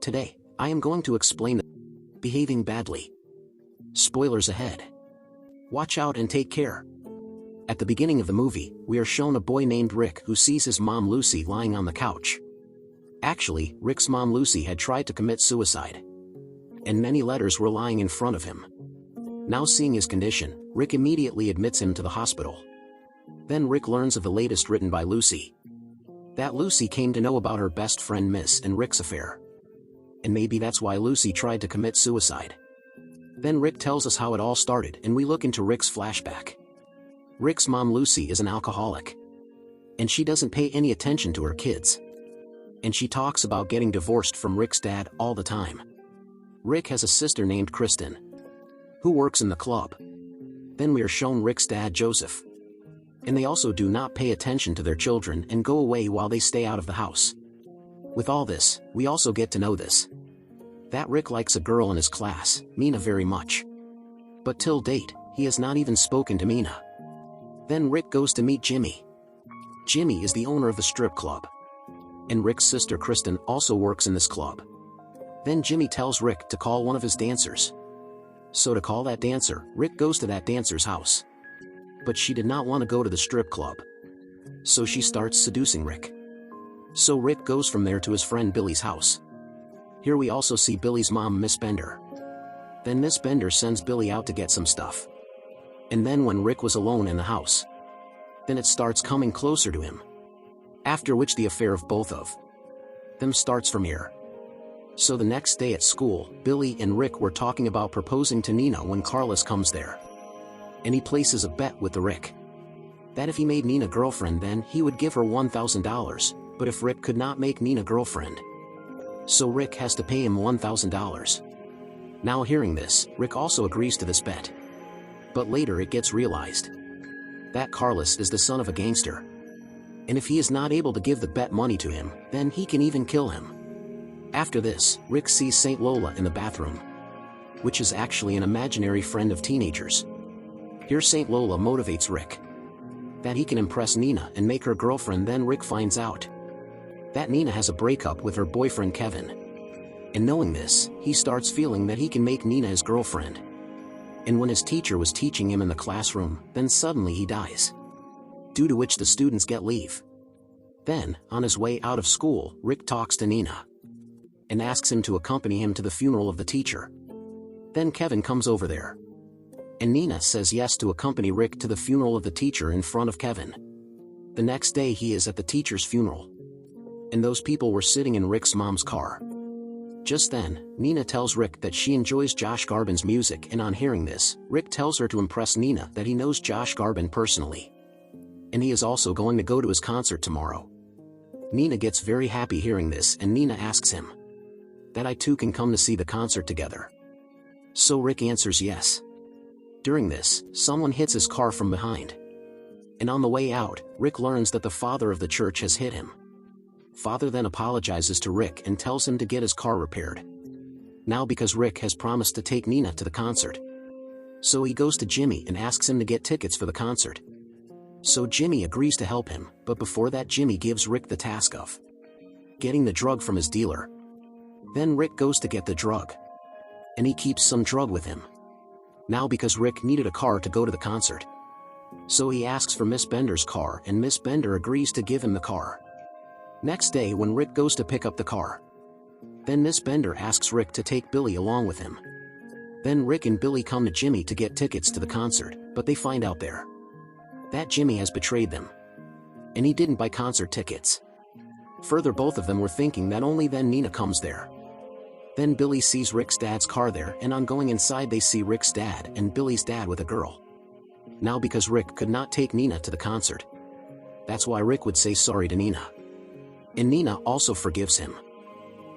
Today, I am going to explain the behaving badly. Spoilers ahead. Watch out and take care. At the beginning of the movie, we are shown a boy named Rick who sees his mom Lucy lying on the couch. Actually, Rick's mom Lucy had tried to commit suicide, and many letters were lying in front of him. Now seeing his condition, Rick immediately admits him to the hospital. Then Rick learns of the latest written by Lucy. That Lucy came to know about her best friend Miss and Rick's affair. And maybe that's why Lucy tried to commit suicide. Then Rick tells us how it all started and we look into Rick's flashback. Rick's mom Lucy is an alcoholic, and she doesn't pay any attention to her kids. And she talks about getting divorced from Rick's dad all the time. Rick has a sister named Kristen, who works in the club. Then we are shown Rick's dad Joseph. And they also do not pay attention to their children and go away while they stay out of the house. With all this, we also get to know this: that Rick likes a girl in his class, Mina, very much. But till date, he has not even spoken to Mina. Then Rick goes to meet Jimmy. Jimmy is the owner of the strip club, and Rick's sister Kristen also works in this club. Then Jimmy tells Rick to call one of his dancers. So to call that dancer, Rick goes to that dancer's house. But she did not want to go to the strip club, so she starts seducing Rick. So Rick goes from there to his friend Billy's house. Here we also see Billy's mom, Miss Bender. Then Miss Bender sends Billy out to get some stuff. And then when Rick was alone in the house, then it starts coming closer to him. After which the affair of both of them starts from here. So the next day at school, Billy and Rick were talking about proposing to Nina when Carlos comes there. And he places a bet with the Rick that if he made Nina girlfriend, then he would give her $1,000, but if Rick could not make Nina girlfriend, so Rick has to pay him $1,000. Now hearing this, Rick also agrees to this bet. But later it gets realized that Carlos is the son of a gangster, and if he is not able to give the bet money to him, then he can even kill him. After this, Rick sees Saint Lola in the bathroom, which is actually an imaginary friend of teenagers. Here Saint Lola motivates Rick that he can impress Nina and make her girlfriend. Then Rick finds out that Nina has a breakup with her boyfriend Kevin. And knowing this, he starts feeling that he can make Nina his girlfriend. And when his teacher was teaching him in the classroom, then suddenly he dies, due to which the students get leave. Then, on his way out of school, Rick talks to Nina and asks him to accompany him to the funeral of the teacher. Then Kevin comes over there, and Nina says yes to accompany Rick to the funeral of the teacher in front of Kevin. The next day he is at the teacher's funeral, and those people were sitting in Rick's mom's car. Just then, Nina tells Rick that she enjoys Josh Garbin's music, and on hearing this, Rick tells her to impress Nina that he knows Josh Garbin personally, and he is also going to go to his concert tomorrow. Nina gets very happy hearing this, and Nina asks him that I too can come to see the concert together. So Rick answers yes. During this, someone hits his car from behind, and on the way out, Rick learns that the father of the church has hit him. Father then apologizes to Rick and tells him to get his car repaired. Now because Rick has promised to take Nina to the concert, so he goes to Jimmy and asks him to get tickets for the concert. So Jimmy agrees to help him, but before that Jimmy gives Rick the task of getting the drug from his dealer. Then Rick goes to get the drug, and he keeps some drug with him. Now because Rick needed a car to go to the concert, so he asks for Miss Bender's car, and Miss Bender agrees to give him the car. Next day when Rick goes to pick up the car, then Miss Bender asks Rick to take Billy along with him. Then Rick and Billy come to Jimmy to get tickets to the concert, but they find out there that Jimmy has betrayed them, and he didn't buy concert tickets. Further, both of them were thinking that only then Nina comes there. Then Billy sees Rick's dad's car there, and on going inside they see Rick's dad and Billy's dad with a girl. Now because Rick could not take Nina to the concert, that's why Rick would say sorry to Nina, and Nina also forgives him.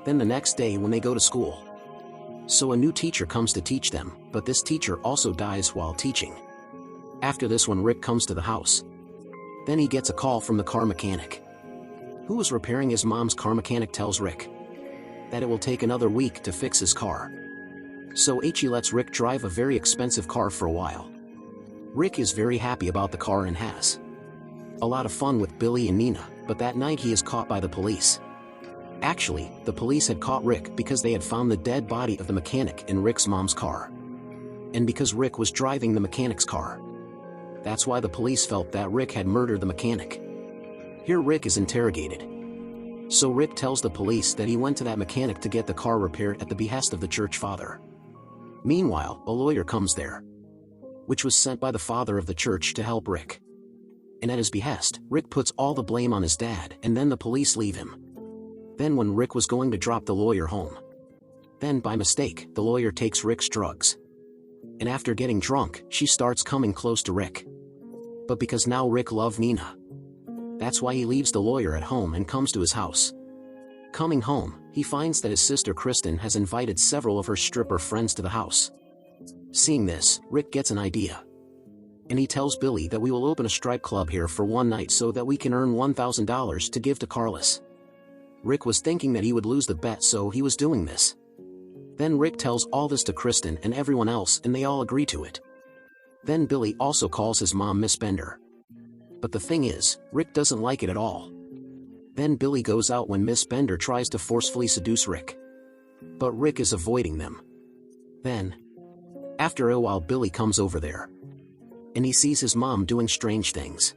Then the next day when they go to school, so a new teacher comes to teach them, but this teacher also dies while teaching. After this, when Rick comes to the house, then he gets a call from the car mechanic, who was repairing his mom's car. Mechanic tells Rick that it will take another week to fix his car. So he lets Rick drive a very expensive car for a while. Rick is very happy about the car and has a lot of fun with Billy and Nina, but that night he is caught by the police. Actually, the police had caught Rick because they had found the dead body of the mechanic in Rick's mom's car. And because Rick was driving the mechanic's car. That's why the police felt that Rick had murdered the mechanic. Here Rick is interrogated. So Rick tells the police that he went to that mechanic to get the car repaired at the behest of the church father. Meanwhile, a lawyer comes there, which was sent by the father of the church to help Rick. And at his behest, Rick puts all the blame on his dad, and then the police leave him. Then when Rick was going to drop the lawyer home, then by mistake, the lawyer takes Rick's drugs. And after getting drunk, she starts coming close to Rick. But because now Rick loved Nina, that's why he leaves the lawyer at home and comes to his house. Coming home, he finds that his sister Kristen has invited several of her stripper friends to the house. Seeing this, Rick gets an idea. And he tells Billy that we will open a strip club here for one night so that we can earn $1,000 to give to Carlos. Rick was thinking that he would lose the bet, so he was doing this. Then Rick tells all this to Kristen and everyone else, and they all agree to it. Then Billy also calls his mom Miss Bender. But the thing is, Rick doesn't like it at all. Then Billy goes out when Miss Bender tries to forcefully seduce Rick. But Rick is avoiding them. Then, after a while, Billy comes over there. And he sees his mom doing strange things.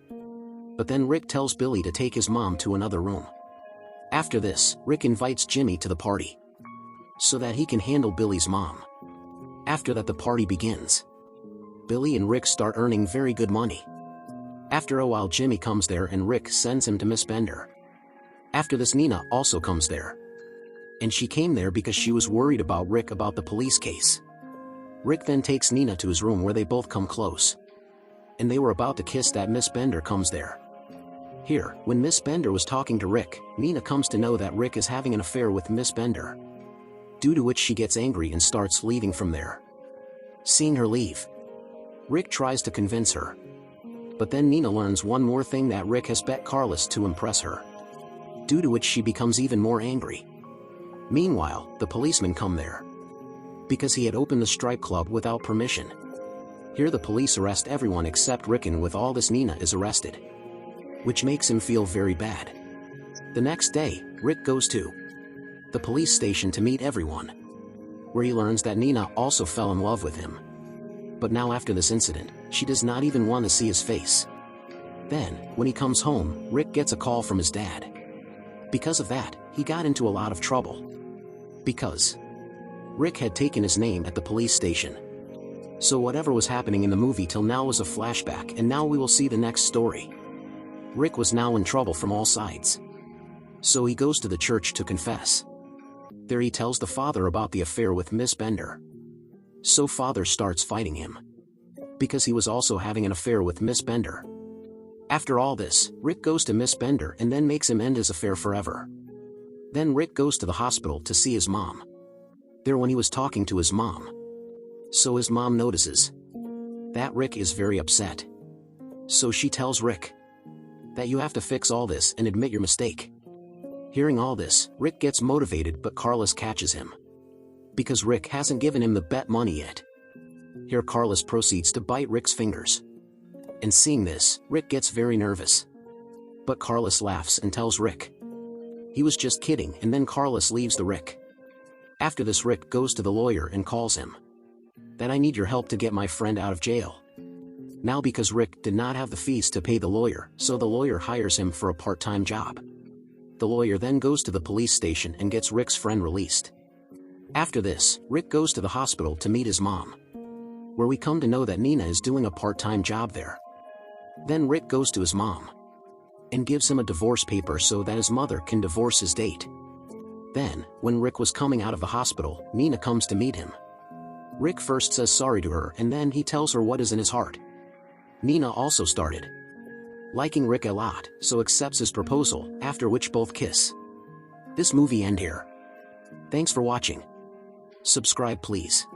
But then Rick tells Billy to take his mom to another room. After this, Rick invites Jimmy to the party, so that he can handle Billy's mom. After that, the party begins. Billy and Rick start earning very good money. After a while, Jimmy comes there and Rick sends him to Miss Bender. After this, Nina also comes there. And she came there because she was worried about Rick about the police case. Rick then takes Nina to his room where they both come close. And they were about to kiss that Miss Bender comes there. Here, when Miss Bender was talking to Rick, Nina comes to know that Rick is having an affair with Miss Bender. Due to which she gets angry and starts leaving from there. Seeing her leave, Rick tries to convince her. But then Nina learns one more thing, that Rick has bet Carlos to impress her. Due to which she becomes even more angry. Meanwhile, the policemen come there. Because he had opened the strip club without permission. Here the police arrest everyone except Rick, and with all this Nina is arrested. Which makes him feel very bad. The next day, Rick goes to the police station to meet everyone. Where he learns that Nina also fell in love with him. But now after this incident, she does not even want to see his face. Then, when he comes home, Rick gets a call from his dad. Because of that, he got into a lot of trouble. Because Rick had taken his name at the police station. So whatever was happening in the movie till now was a flashback, and now we will see the next story. Rick was now in trouble from all sides. So he goes to the church to confess. There he tells the father about the affair with Miss Bender. So father starts fighting him. Because he was also having an affair with Miss Bender. After all this, Rick goes to Miss Bender and then makes him end his affair forever. Then Rick goes to the hospital to see his mom. There when he was talking to his mom. So his mom notices that Rick is very upset. So she tells Rick that you have to fix all this and admit your mistake. Hearing all this, Rick gets motivated, but Carlos catches him. Because Rick hasn't given him the bet money yet. Here Carlos proceeds to bite Rick's fingers. And seeing this, Rick gets very nervous. But Carlos laughs and tells Rick he was just kidding, and then Carlos leaves the Rick. After this, Rick goes to the lawyer and calls him that I need your help to get my friend out of jail. Now because Rick did not have the fees to pay the lawyer, so the lawyer hires him for a part-time job. The lawyer then goes to the police station and gets Rick's friend released. After this, Rick goes to the hospital to meet his mom. Where we come to know that Nina is doing a part-time job there. Then Rick goes to his mom and gives him a divorce paper so that his mother can divorce his date. Then, when Rick was coming out of the hospital, Nina comes to meet him. Rick first says sorry to her, and then he tells her what is in his heart. Nina also started liking Rick a lot, so accepts his proposal, after which both kiss. This movie end here. Thanks for watching. Subscribe please.